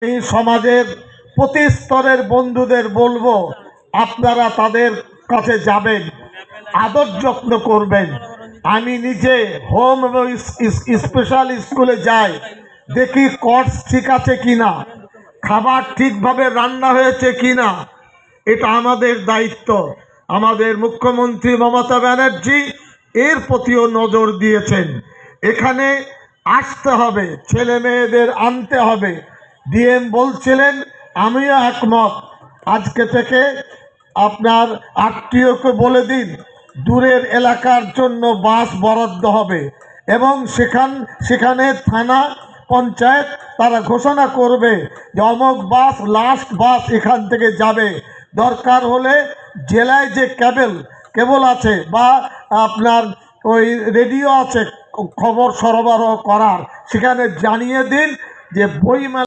এই সমাজের প্রতি স্তরের বন্ধুদের বলবো, আপনারা তাদের কাছে যাবেন, আদর যত্ন করবেন। আমি নিজে হোম এবং স্পেশাল স্কুলে যাই, দেখি কোর্স ঠিক আছে কিনা, খাবার ঠিকভাবে রান্না হয়েছে কিনা। এটা আমাদের দায়িত্ব। আমাদের মুখ্যমন্ত্রী মমতা ব্যানার্জি এর প্রতিও নজর দিয়েছেন। এখানে আসতে হবে, ছেলে মেয়েদের আনতে হবে। ডিএম বলছিলেন, আমিও একমত, আজকে থেকে আপনার আত্মীয়কে বলে দিন দূরের এলাকার জন্য বাস বরাদ্দ হবে, এবং সেখানে থানা পঞ্চায়েত তারা ঘোষণা করবে যে অমুক বাস লাস্ট বাস এখান থেকে যাবে। দরকার হলে জেলায় যে কেবল আছে বা আপনার ওই রেডিও আছে খবর সরবরাহ করার, সেখানে জানিয়ে দিন যে বইমেলা